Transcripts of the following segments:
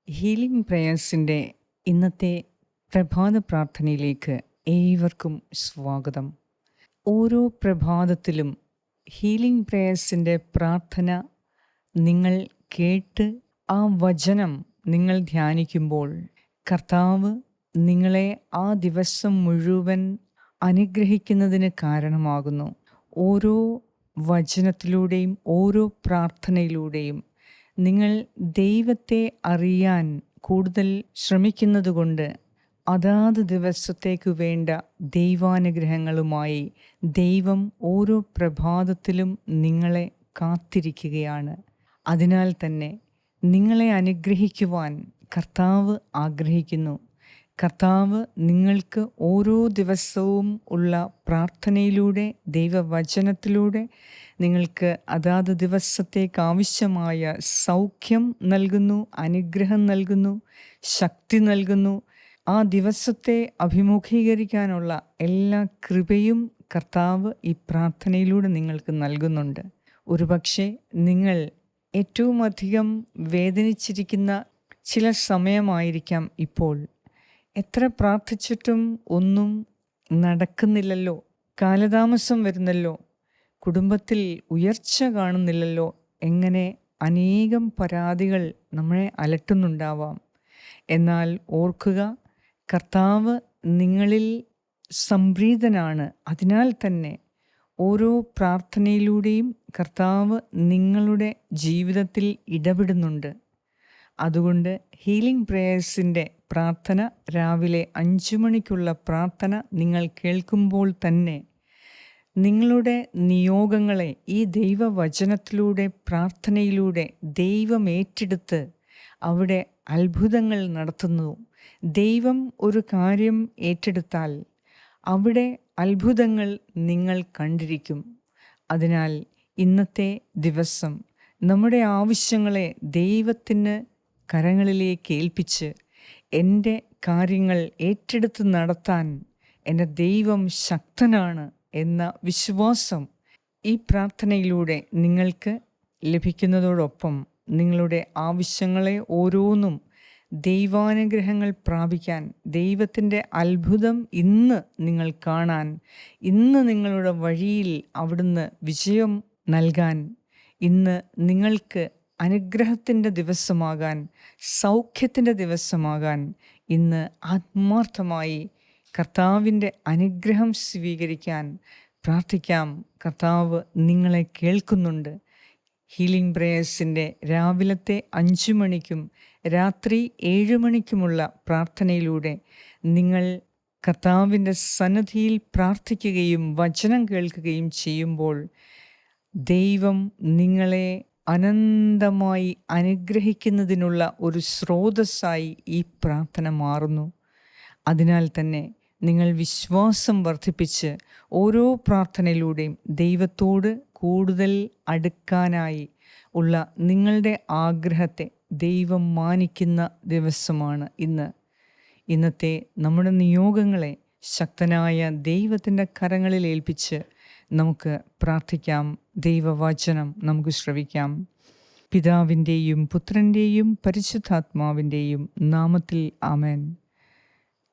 Healing പ്രേയേഴ്സിൻ്റെ ഇന്നത്തെ പ്രഭാത പ്രാർത്ഥനയിലേക്ക് ഏവർക്കും സ്വാഗതം. ഓരോ പ്രഭാതത്തിലും ഹീലിംഗ് പ്രേയേഴ്സിൻ്റെ പ്രാർത്ഥന നിങ്ങൾ കേട്ട് ആ വചനം നിങ്ങൾ ധ്യാനിക്കുമ്പോൾ കർത്താവ് നിങ്ങളെ ആ ദിവസം മുഴുവൻ അനുഗ്രഹിക്കുന്നതിന് കാരണമാകുന്നു. ഓരോ വചനത്തിലൂടെയും ഓരോ പ്രാർത്ഥനയിലൂടെയും നിങ്ങൾ ദൈവത്തെ അറിയാൻ കൂടുതൽ ശ്രമിക്കുന്നതുകൊണ്ട് അതാത് ദിവസത്തേക്ക് വേണ്ട ദൈവാനുഗ്രഹങ്ങളുമായി ദൈവം ഓരോ പ്രഭാതത്തിലും നിങ്ങളെ കാത്തിരിക്കുകയാണ്. അതിനാൽ തന്നെ നിങ്ങളെ അനുഗ്രഹിക്കുവാൻ കർത്താവ് ആഗ്രഹിക്കുന്നു. കർത്താവ് നിങ്ങൾക്ക് ഓരോ ദിവസവും ഉള്ള പ്രാർത്ഥനയിലൂടെ ദൈവവചനത്തിലൂടെ നിങ്ങൾക്ക് അതാത് ദിവസത്തേക്ക് ആവശ്യമായ സൗഖ്യം നൽകുന്നു, അനുഗ്രഹം നൽകുന്നു, ശക്തി നൽകുന്നു. ആ ദിവസത്തെ അഭിമുഖീകരിക്കാനുള്ള എല്ലാ കൃപയും കർത്താവ് ഈ പ്രാർത്ഥനയിലൂടെ നിങ്ങൾക്ക് നൽകുന്നുണ്ട്. ഒരുപക്ഷെ നിങ്ങൾ ഏറ്റവും അധികം വേദനിച്ചിരിക്കുന്ന ചില സമയമായിരിക്കാം ഇപ്പോൾ. എത്ര പ്രാർത്ഥിച്ചിട്ടും ഒന്നും നടക്കുന്നില്ലല്ലോ, കാലതാമസം വരുന്നല്ലോ, കുടുംബത്തിൽ ഉയർച്ച കാണുന്നില്ലല്ലോ, എങ്ങനെ അനേകം പരാതികൾ നമ്മളെ അലട്ടുന്നുണ്ടാവാം. എന്നാൽ ഓർക്കുക, കർത്താവ് നിങ്ങളിൽ സംപ്രീതനാണ്. അതിനാൽ തന്നെ ഓരോ പ്രാർത്ഥനയിലൂടെയും കർത്താവ് നിങ്ങളുടെ ജീവിതത്തിൽ ഇടപെടുന്നുണ്ട്. അതുകൊണ്ട് ഹീലിംഗ് പ്രേയേഴ്സിൻ്റെ പ്രാർത്ഥന രാവിലെ 5 മണിക്കുള്ള പ്രാർത്ഥന നിങ്ങൾ കേൾക്കുമ്പോൾ തന്നെ നിങ്ങളുടെ നിയോഗങ്ങളെ ഈ ദൈവവചനത്തിലൂടെ പ്രാർത്ഥനയിലൂടെ ദൈവം ഏറ്റെടുത്ത് അവിടെ അത്ഭുതങ്ങൾ നടത്തുന്നു. ദൈവം ഒരു കാര്യം ഏറ്റെടുത്താൽ അവിടെ അത്ഭുതങ്ങൾ നിങ്ങൾ കണ്ടിരിക്കും. അതിനാൽ ഇന്നത്തെ ദിവസം നമ്മുടെ ആവശ്യങ്ങളെ ദൈവത്തിന് കരങ്ങളിലേക്ക് ഏൽപ്പിച്ച് എൻ്റെ കാര്യങ്ങൾ ഏറ്റെടുത്ത് നടത്താൻ എൻ്റെ ദൈവം ശക്തനാണ് എന്ന വിശ്വാസം ഈ പ്രാർത്ഥനയിലൂടെ നിങ്ങൾക്ക് ലഭിക്കുന്നതോടൊപ്പം നിങ്ങളുടെ ആവശ്യങ്ങളെ ഓരോന്നും ദൈവാനുഗ്രഹങ്ങൾ പ്രാപിക്കാൻ, ദൈവത്തിൻ്റെ അത്ഭുതം ഇന്ന് നിങ്ങൾ കാണാൻ, ഇന്ന് നിങ്ങളുടെ വഴിയിൽ അവിടുന്ന് വിജയം നൽകാൻ, ഇന്ന് നിങ്ങൾക്ക് അനുഗ്രഹത്തിൻ്റെ ദിവസമാകാൻ, സൗഖ്യത്തിൻ്റെ ദിവസമാകാൻ ഇന്ന് ആത്മാർത്ഥമായി കർത്താവിൻ്റെ അനുഗ്രഹം സ്വീകരിക്കാൻ പ്രാർത്ഥിക്കാം. കർത്താവ് നിങ്ങളെ കേൾക്കുന്നുണ്ട്. ഹീലിംഗ് പ്രേയേഴ്സിൻ്റെ രാവിലത്തെ 5 മണിക്കും രാത്രി 7 മണിക്കുമുള്ള പ്രാർത്ഥനയിലൂടെ നിങ്ങൾ കർത്താവിൻ്റെ സന്നിധിയിൽ പ്രാർത്ഥിക്കുകയും വചനം കേൾക്കുകയും ചെയ്യുമ്പോൾ ദൈവം നിങ്ങളെ അനന്തമായി അനുഗ്രഹിക്കുന്നതിനുള്ള ഒരു സ്രോതസ്സായി ഈ പ്രാർത്ഥന മാറുന്നു. അതിനാൽ തന്നെ നിങ്ങൾ വിശ്വാസം വർദ്ധിപ്പിച്ച് ഓരോ പ്രാർത്ഥനയിലൂടെയും ദൈവത്തോട് കൂടുതൽ അടുക്കാനായി ഉള്ള നിങ്ങളുടെ ആഗ്രഹത്തെ ദൈവം മാനിക്കുന്ന ദിവസമാണ് ഇന്ന്. ഇന്നത്തെ നമ്മുടെ നിയോഗങ്ങളെ ശക്തനായ ദൈവത്തിൻ്റെ കരങ്ങളിൽ ഏൽപ്പിച്ച് നമുക്ക് പ്രാർത്ഥിക്കാം. ദൈവവചനം നമുക്ക് ശ്രവിക്കാം. പിതാവിൻ്റെയും പുത്രൻ്റെയും പരിശുദ്ധാത്മാവിൻ്റെയും നാമത്തിൽ ആമേൻ.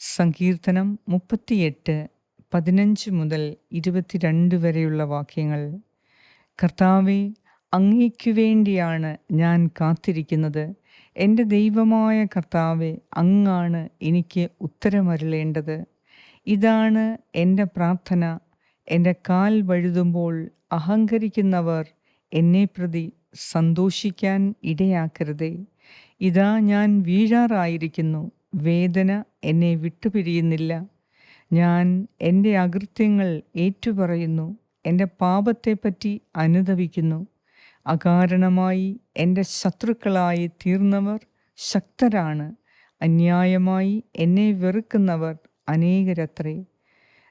സങ്കീർത്തനം 38, 15 മുതൽ 22 വരെയുള്ള വാക്യങ്ങൾ. കർത്താവേ, അങ്ങേക്കു വേണ്ടിയാണ് ഞാൻ കാത്തിരിക്കുന്നത്. എൻ്റെ ദൈവമായ കർത്താവേ, അങ്ങാണ് എനിക്ക് ഉത്തരമരുളേണ്ടത്. ഇതാണ് എൻ്റെ പ്രാർത്ഥന. എൻ്റെ കാൽ വഴുതുമ്പോൾ അഹങ്കരിക്കുന്നവർ എന്നെ പ്രതി സന്തോഷിക്കാൻ ഇടയാക്കരുതേ. ഇതാ ഞാൻ വീഴാറായിരിക്കുന്നു, വേദന എന്നെ വിട്ടുപിരിയുന്നില്ല. ഞാൻ എൻ്റെ അകൃത്യങ്ങൾ ഏറ്റുപറയുന്നു, എൻ്റെ പാപത്തെപ്പറ്റി അനുതപിക്കുന്നു. അകാരണമായി എൻ്റെ ശത്രുക്കളായി തീർന്നവർ ശക്തരാണ്. അന്യായമായി എന്നെ വെറുക്കുന്നവർ അനേകരത്രേ.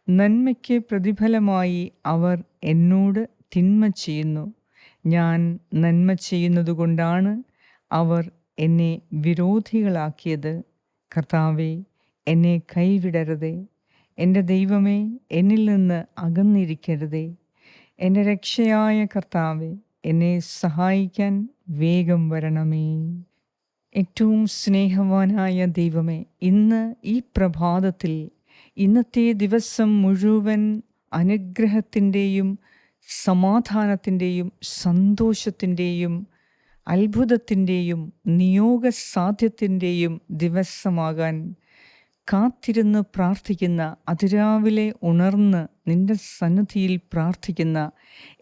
നന്മയ്ക്ക് പ്രതിഫലമായി അവർ എന്നോട് തിന്മ ചെയ്യുന്നു. ഞാൻ നന്മ ചെയ്യുന്നതുകൊണ്ടാണ് അവർ എന്നെ വിരോധികളാക്കിയത്. കർത്താവേ, എന്നെ കൈവിടരുതേ. എൻ്റെ ദൈവമേ, എന്നിൽ നിന്ന് അകന്നിരിക്കരുതേ. എൻ്റെ രക്ഷയായ കർത്താവേ, എന്നെ സഹായിക്കാൻ വേഗം വരണമേ. ഏറ്റവും സ്നേഹവാനായ ദൈവമേ, ഇന്ന് ഈ പ്രഭാതത്തിൽ, ഇന്നത്തെ ദിവസം മുഴുവൻ അനുഗ്രഹത്തിൻ്റെയും സമാധാനത്തിൻ്റെയും സന്തോഷത്തിൻ്റെയും അത്ഭുതത്തിൻ്റെയും നിയോഗസാധ്യത്തിൻ്റെയും ദിവസമാകാൻ കാത്തിരുന്ന് പ്രാർത്ഥിക്കുന്ന, അതിരാവിലെ ഉണർന്ന് നിന്റെ സന്നിധിയിൽ പ്രാർത്ഥിക്കുന്ന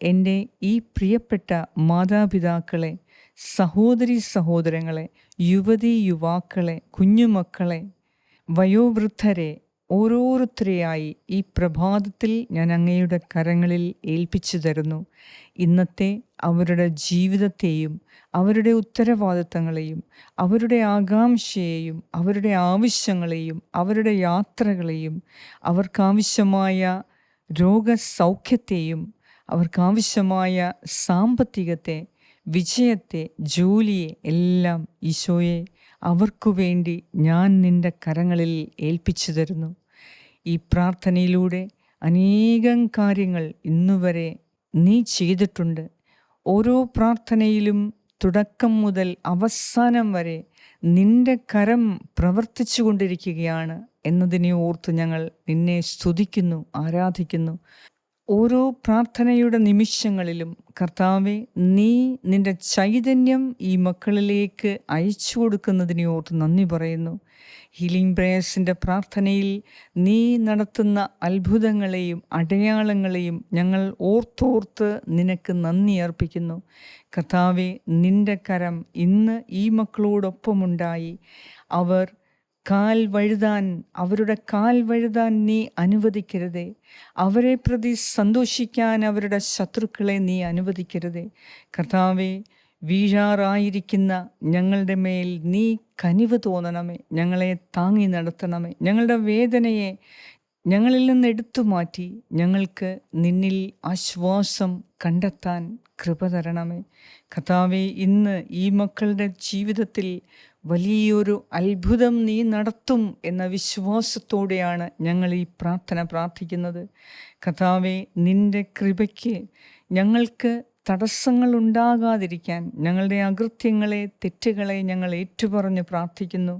എൻ്റെ ഈ പ്രിയപ്പെട്ട മാതാപിതാക്കളെ, സഹോദരി സഹോദരങ്ങളെ, യുവതി യുവാക്കളെ, കുഞ്ഞുമക്കളെ, വയോവൃദ്ധരെ ഓരോരുത്തരെയായി ഈ പ്രഭാതത്തിൽ ഞാൻ അങ്ങയുടെ കരങ്ങളിൽ ഏൽപ്പിച്ചു തരുന്നു. ഇന്നത്തെ അവരുടെ ജീവിതത്തെയും അവരുടെ ഉത്തരവാദിത്തങ്ങളെയും അവരുടെ ആകാംക്ഷയെയും അവരുടെ ആവശ്യങ്ങളെയും അവരുടെ യാത്രകളെയും അവർക്കാവശ്യമായ രോഗസൗഖ്യത്തെയും അവർക്കാവശ്യമായ സാമ്പത്തികത്തെ, വിജയത്തെ, ജോലിയെ എല്ലാം ഈശോയെ അവർക്കു വേണ്ടി ഞാൻ നിൻ്റെ കരങ്ങളിൽ ഏൽപ്പിച്ചു തരുന്നു. ഈ പ്രാർത്ഥനയിലൂടെ അനേകം കാര്യങ്ങൾ ഇന്നുവരെ നീ ചെയ്തിട്ടുണ്ട്. ഓരോ പ്രാർത്ഥനയിലും തുടക്കം മുതൽ അവസാനം വരെ നിന്റെ കരം പ്രവർത്തിച്ചു കൊണ്ടിരിക്കുകയാണ് എന്നതിനെ ഓർത്ത് ഞങ്ങൾ നിന്നെ സ്തുതിക്കുന്നു, ആരാധിക്കുന്നു. ഓരോ പ്രാർത്ഥനയുടെ നിമിഷങ്ങളിലും കർത്താവെ, നീ നിന്റെ ചൈതന്യം ഈ മക്കളിലേക്ക് അയച്ചു കൊടുക്കുന്നതിനെ ഓർത്ത് നന്ദി പറയുന്നു. ഹീലിംഗ് പ്രേയേഴ്സിൻ്റെ പ്രാർത്ഥനയിൽ നീ നടത്തുന്ന അത്ഭുതങ്ങളെയും അടയാളങ്ങളെയും ഞങ്ങൾ ഓർത്തോർത്ത് നിനക്ക് നന്ദി അർപ്പിക്കുന്നു. കർത്താവെ, നിന്റെ കരം ഇന്ന് ഈ മക്കളോടൊപ്പമുണ്ടായി അവരുടെ കാൽ വഴുതാൻ നീ അനുവദിക്കരുതേ. അവരെ പ്രതി സന്തോഷിക്കാൻ അവരുടെ ശത്രുക്കളെ നീ അനുവദിക്കരുതേ. കർത്താവെ, വീഴാറായിരിക്കുന്ന ഞങ്ങളുടെ മേൽ നീ കനിവ് തോന്നണമേ. ഞങ്ങളെ താങ്ങി നടത്തണമേ. ഞങ്ങളുടെ വേദനയെ ഞങ്ങളിൽ നിന്ന് എടുത്തു മാറ്റി ഞങ്ങൾക്ക് നിന്നിൽ ആശ്വാസം കണ്ടെത്താൻ കൃപ തരണമേ. കർത്താവെ, ഇന്ന് ഈ മക്കളുടെ ജീവിതത്തിൽ വലിയൊരു അത്ഭുതം നീ നടത്തും എന്ന വിശ്വാസത്തോടെയാണ് ഞങ്ങൾ ഈ പ്രാർത്ഥന പ്രാർത്ഥിക്കുന്നത്. കർത്താവെ, നിൻ്റെ കൃപയ്ക്ക് ഞങ്ങൾക്ക് തടസ്സങ്ങൾ ഉണ്ടാകാതിരിക്കാൻ ഞങ്ങളുടെ അകൃത്യങ്ങളെ, തെറ്റുകളെ ഞങ്ങൾ ഏറ്റുപറഞ്ഞ് പ്രാർത്ഥിക്കുന്നു.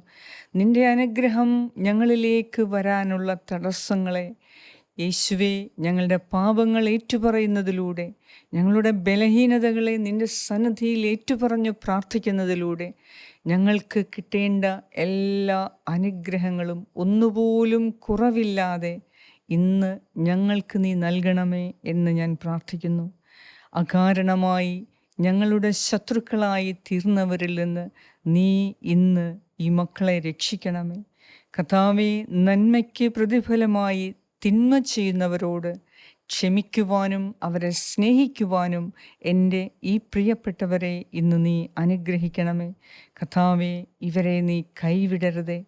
നിൻ്റെ അനുഗ്രഹം ഞങ്ങളിലേക്ക് വരാനുള്ള തടസ്സങ്ങളെ യേശുവേ, ഞങ്ങളുടെ പാപങ്ങൾ ഏറ്റുപറയുന്നതിലൂടെ, ഞങ്ങളുടെ ബലഹീനതകളെ നിൻ്റെ സന്നിധിയിൽ ഏറ്റുപറഞ്ഞ് പ്രാർത്ഥിക്കുന്നതിലൂടെ ഞങ്ങൾക്ക് കിട്ടേണ്ട എല്ലാ അനുഗ്രഹങ്ങളും ഒന്നുപോലും കുറവില്ലാതെ ഇന്ന് ഞങ്ങൾക്ക് നീ നൽകണമേ എന്ന് ഞാൻ പ്രാർത്ഥിക്കുന്നു. അകാരണമായി ഞങ്ങളുടെ ശത്രുക്കളായി തീർന്നവരിൽ നിന്ന് നീ ഇന്ന് ഈ മക്കളെ രക്ഷിക്കണമേ. കർത്താവേ, നന്മയ്ക്ക് പ്രതിഫലമായി തിന്മ ചെയ്യുന്നവരോട് ക്ഷമിക്കുവാനും അവരെ സ്നേഹിക്കുവാനും എൻ്റെ ഈ പ്രിയപ്പെട്ടവരെ ഇന്ന് നീ അനുഗ്രഹിക്കണമേ. കർത്താവേ, ഇവരെ നീ കൈവിടരുതേ.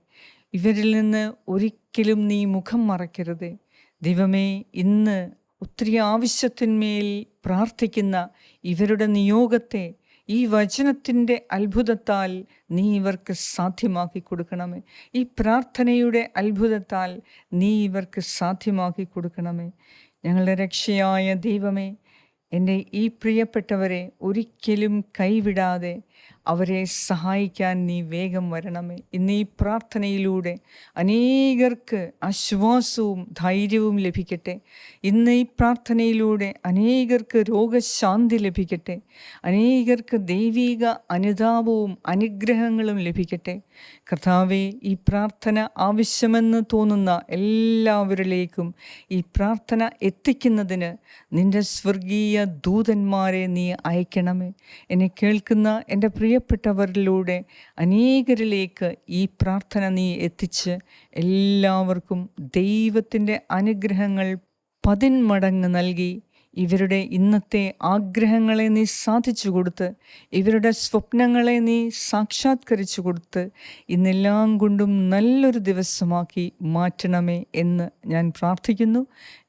ഇവരിൽ നിന്ന് ഒരിക്കലും നീ മുഖം മറയ്ക്കരുതേ. ദൈവമേ, ഇന്ന് ഒത്തിരി ആവശ്യത്തിന്മേൽ പ്രാർത്ഥിക്കുന്ന ഇവരുടെ നിയോഗത്തെ ഈ വചനത്തിൻ്റെ അത്ഭുതത്താൽ നീ ഇവർക്ക് സാധ്യമാക്കി കൊടുക്കണമേ. ഈ പ്രാർത്ഥനയുടെ അത്ഭുതത്താൽ നീ ഇവർക്ക് സാധ്യമാക്കി കൊടുക്കണമേ. ഞങ്ങളുടെ രക്ഷയായ ദൈവമേ, എൻ്റെ ഈ പ്രിയപ്പെട്ടവരെ ഒരിക്കലും കൈവിടാതെ അവരെ സഹായിക്കാൻ നീ വേഗം വരണമേ. ഇന്ന് ഈ പ്രാർത്ഥനയിലൂടെ അനേകർക്ക് ആശ്വാസവും ധൈര്യവും ലഭിക്കട്ടെ. ഇന്ന് ഈ പ്രാർത്ഥനയിലൂടെ അനേകർക്ക് രോഗശാന്തി ലഭിക്കട്ടെ. അനേകർക്ക് ദൈവിക അനുതാപവും അനുഗ്രഹങ്ങളും ലഭിക്കട്ടെ. കർത്താവേ, ഈ പ്രാർത്ഥന ആവശ്യമെന്ന് തോന്നുന്ന എല്ലാവരിലേക്കും ഈ പ്രാർത്ഥന എത്തിക്കുന്നതിന് നിൻ്റെ സ്വർഗീയ ദൂതന്മാരെ നീ അയക്കണമേ. എന്നെ കേൾക്കുന്ന എൻ്റെ പ്രിയപ്പെട്ടവരിലൂടെ അനേകരിലേക്ക് ഈ പ്രാർത്ഥന നീ എത്തിച്ച് എല്ലാവർക്കും ദൈവത്തിൻ്റെ അനുഗ്രഹങ്ങൾ 10 മടങ്ങ് നൽകി ഇവരുടെ ഇന്നത്തെ ആഗ്രഹങ്ങളെ നീ സാധിച്ചു കൊടുത്ത്, ഇവരുടെ സ്വപ്നങ്ങളെ നീ സാക്ഷാത്കരിച്ചു കൊടുത്ത് ഇന്നെല്ലാം കൊണ്ടും നല്ലൊരു ദിവസമാക്കി മാറ്റണമേ എന്ന് ഞാൻ പ്രാർത്ഥിക്കുന്നു.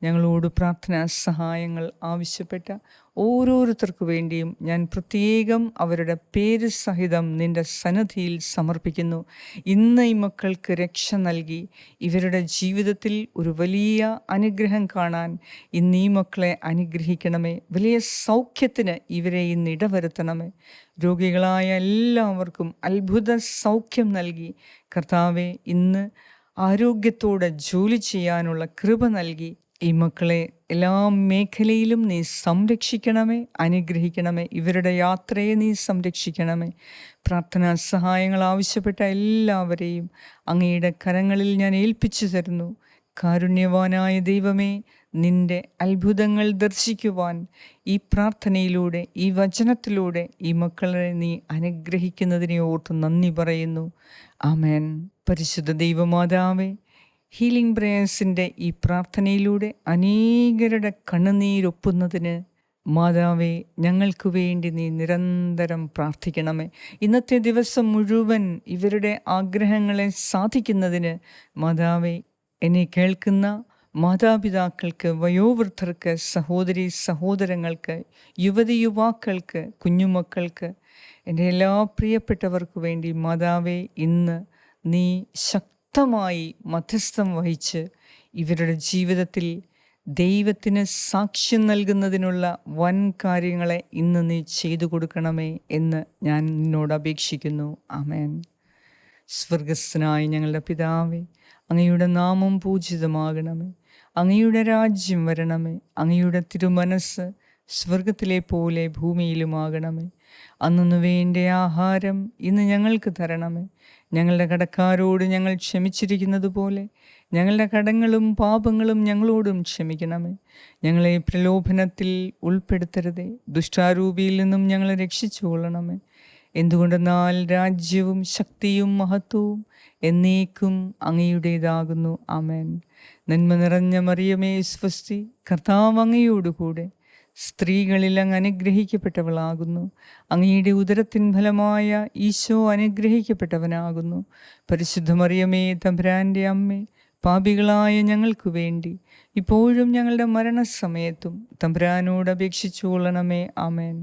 ഞങ്ങളോട് പ്രാർത്ഥനാ സഹായങ്ങൾ ആവശ്യപ്പെട്ട ഓരോരുത്തർക്കു വേണ്ടിയും ഞാൻ പ്രത്യേകം അവരുടെ പേര് സഹിതം നിൻ്റെ സന്നിധിയിൽ സമർപ്പിക്കുന്നു. ഇന്ന് ഈ മക്കൾക്ക് രക്ഷ നൽകി ഇവരുടെ ജീവിതത്തിൽ ഒരു വലിയ അനുഗ്രഹം കാണാൻ ഇന്ന് ഈ മക്കളെ അനുഗ്രഹിക്കണമേ. വലിയ സൗഖ്യത്തിന് ഇവരെ ഇന്ന് ഇടവരുത്തണമേ. രോഗികളായ എല്ലാവർക്കും അത്ഭുത സൗഖ്യം നൽകി കർത്താവെ ഇന്ന് ആരോഗ്യത്തോടെ ജോലി ചെയ്യാനുള്ള കൃപ നൽകി ഈ മക്കളെ എല്ലാ മേഖലയിലും നീ സംരക്ഷിക്കണമേ, അനുഗ്രഹിക്കണമേ. ഇവരുടെ യാത്രയെ നീ സംരക്ഷിക്കണമേ. പ്രാർത്ഥനാ സഹായങ്ങൾ ആവശ്യപ്പെട്ട എല്ലാവരെയും അങ്ങയുടെ കരങ്ങളിൽ ഞാൻ ഏൽപ്പിച്ചു തരുന്നു. കാരുണ്യവാനായ ദൈവമേ, നിൻ്റെ അത്ഭുതങ്ങൾ ദർശിക്കുവാൻ ഈ പ്രാർത്ഥനയിലൂടെ, ഈ വചനത്തിലൂടെ ഈ മക്കളെ നീ അനുഗ്രഹിക്കുന്നതിനെ ഓർത്ത് നന്ദി പറയുന്നു. ആമേൻ. പരിശുദ്ധ ദൈവമാതാവേ, ഹീലിംഗ് പ്രേയേഴ്സിൻ്റെ ഈ പ്രാർത്ഥനയിലൂടെ അനേകരുടെ കണ്ണുനീരൊപ്പുന്നതിന് മാതാവേ, ഞങ്ങൾക്ക് വേണ്ടി നീ നിരന്തരം പ്രാർത്ഥിക്കണമേ. ഇന്നത്തെ ദിവസം മുഴുവൻ ഇവരുടെ ആഗ്രഹങ്ങളെ സാധിക്കുന്നതിന് മാതാവേ, എന്നെ കേൾക്കുന്ന മാതാപിതാക്കൾക്ക്, വയോവൃദ്ധർക്ക്, സഹോദരി സഹോദരങ്ങൾക്ക്, യുവതി യുവാക്കൾക്ക്, കുഞ്ഞുമക്കൾക്ക്, എൻ്റെ എല്ലാ പ്രിയപ്പെട്ടവർക്കു വേണ്ടി മാതാവേ, ഇന്ന് നീ ശക്തമായി മധ്യസ്ഥം വഹിച്ച് ഇവരുടെ ജീവിതത്തിൽ ദൈവത്തിന് സാക്ഷ്യം നൽകുന്നതിനുള്ള വൻ കാര്യങ്ങളെ ഇന്ന് നീ ചെയ്തു കൊടുക്കണമേ എന്ന് ഞാൻ നിന്നോട് അപേക്ഷിക്കുന്നു. ആമേൻ. സ്വർഗസ്ഥനായ ഞങ്ങളുടെ പിതാവേ, അങ്ങയുടെ നാമം പൂജിതമാകണമേ. അങ്ങയുടെ രാജ്യം വരണമേ. അങ്ങയുടെ തിരുമനസ് സ്വർഗത്തിലെ പോലെ ഭൂമിയിലുമാകണമേ. അന്നു വേണ്ട ആഹാരം ഇന്ന് ഞങ്ങൾക്ക് തരണമേ. ഞങ്ങളുടെ കടക്കാരോട് ഞങ്ങൾ ക്ഷമിച്ചിരിക്കുന്നത് പോലെ ഞങ്ങളുടെ കടങ്ങളും പാപങ്ങളും ഞങ്ങളോടും ക്ഷമിക്കണമേ. ഞങ്ങളെ പ്രലോഭനത്തിൽ ഉൾപ്പെടുത്തരുതേ, ദുഷ്ടാരൂപിയിൽ നിന്നും ഞങ്ങളെ രക്ഷിച്ചുകൊള്ളണമേ. എന്തുകൊണ്ടെന്നാൽ രാജ്യവും ശക്തിയും മഹത്വവും എന്നേക്കും അങ്ങയുടേതാകുന്നു. ആമേൻ. നന്മ നിറഞ്ഞ മറിയമേ സ്വസ്തി, കർത്താവ് അങ്ങയോടുകൂടെ സ്ത്രീകളിൽ അങ്ങ് അനുഗ്രഹിക്കപ്പെട്ടവളാകുന്നു. അങ്ങയുടെ ഉദരത്തിൻ ഫലമായ ഈശോ അനുഗ്രഹിക്കപ്പെട്ടവനാകുന്നു. പരിശുദ്ധ മറിയമേ, തമ്പുരാൻ്റെ അമ്മേ, പാപികളായ ഞങ്ങൾക്ക് വേണ്ടി ഇപ്പോഴും ഞങ്ങളുടെ മരണസമയത്തും തമ്പുരാനോട് അപേക്ഷിച്ചു കൊള്ളണമേ. ആമേൻ.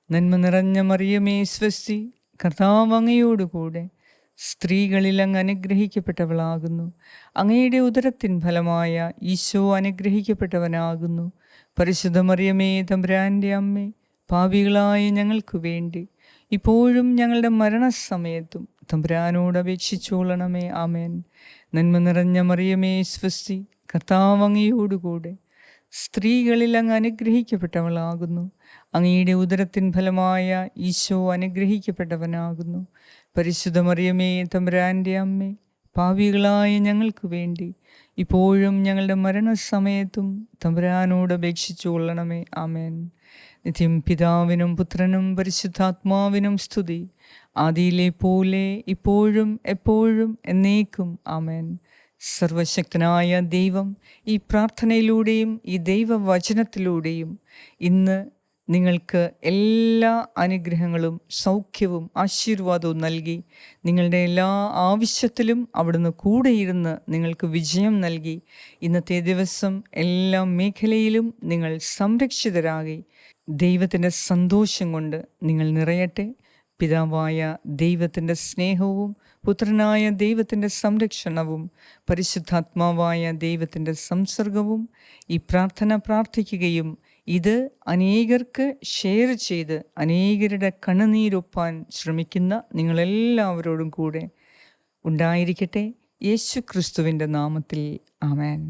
നന്മ നിറഞ്ഞ മറിയമേ സ്വസ്തി, കർത്താവ് അങ്ങയോടുകൂടെ സ്ത്രീകളിൽ അങ്ങ് അനുഗ്രഹിക്കപ്പെട്ടവളാകുന്നു. അങ്ങയുടെ ഉദരത്തിൻ ഫലമായ ഈശോ അനുഗ്രഹിക്കപ്പെട്ടവനാകുന്നു. പരിശുദ്ധ മറിയമേ, തമ്പുരാൻ്റെ അമ്മേ, പാപികളായ ഞങ്ങൾക്ക് വേണ്ടി ഇപ്പോഴും ഞങ്ങളുടെ മരണസമയത്തും തമ്പുരാനോട് അപേക്ഷിച്ചുകൊള്ളണമേ. ആമേൻ. നന്മ നിറഞ്ഞ മറിയമേ സ്വസ്തി, കർത്താവ് അങ്ങയോടുകൂടെ സ്ത്രീകളിൽ അങ്ങ് അനുഗ്രഹിക്കപ്പെട്ടവളാകുന്നു. അങ്ങയുടെ ഉദരത്തിൻ ഫലമായ ഈശോ അനുഗ്രഹിക്കപ്പെട്ടവനാകുന്നു. പരിശുദ്ധ മറിയമേ, തമ്പുരാൻ്റെ അമ്മേ, പാപികളായ ഞങ്ങൾക്ക് വേണ്ടി ഇപ്പോഴും ഞങ്ങളുടെ മരണസമയത്തും തമ്പുരാനോട് അപേക്ഷിച്ചു കൊള്ളണമേ. ആമേൻ. നിത്യം പിതാവിനും പുത്രനും പരിശുദ്ധാത്മാവിനും സ്തുതി, ആദിയിലെ പോലെ ഇപ്പോഴും എപ്പോഴും എന്നേക്കും. ആമേൻ. സർവശക്തനായ ദൈവം ഈ പ്രാർത്ഥനയിലൂടെയും ഈ ദൈവവചനത്തിലൂടെയും ഇന്ന് നിങ്ങൾക്ക് എല്ലാ അനുഗ്രഹങ്ങളും സൗഖ്യവും ആശീർവാദവും നൽകി നിങ്ങളുടെ എല്ലാ ആവശ്യത്തിലും അവിടുന്ന് കൂടെയിരുന്ന് നിങ്ങൾക്ക് വിജയം നൽകി ഇന്നത്തെ ദിവസം എല്ലാ മേഖലയിലും നിങ്ങൾ സംരക്ഷിതരാകി ദൈവത്തിൻ്റെ സന്തോഷം കൊണ്ട് നിങ്ങൾ നിറയട്ടെ. പിതാവായ ദൈവത്തിൻ്റെ സ്നേഹവും പുത്രനായ ദൈവത്തിൻ്റെ സംരക്ഷണവും പരിശുദ്ധാത്മാവായ ദൈവത്തിൻ്റെ സംസർഗവും ഈ പ്രാർത്ഥന പ്രാർത്ഥിക്കുകയും ഇത് അനേകർക്ക് ഷെയർ ചെയ്ത് അനേകരുടെ കണ്ണുനീരൊപ്പാൻ ശ്രമിക്കുന്ന നിങ്ങളെല്ലാവരോടും കൂടെ ഉണ്ടായിരിക്കട്ടെ. യേശു ക്രിസ്തുവിൻ്റെ നാമത്തിൽ ആമേൻ.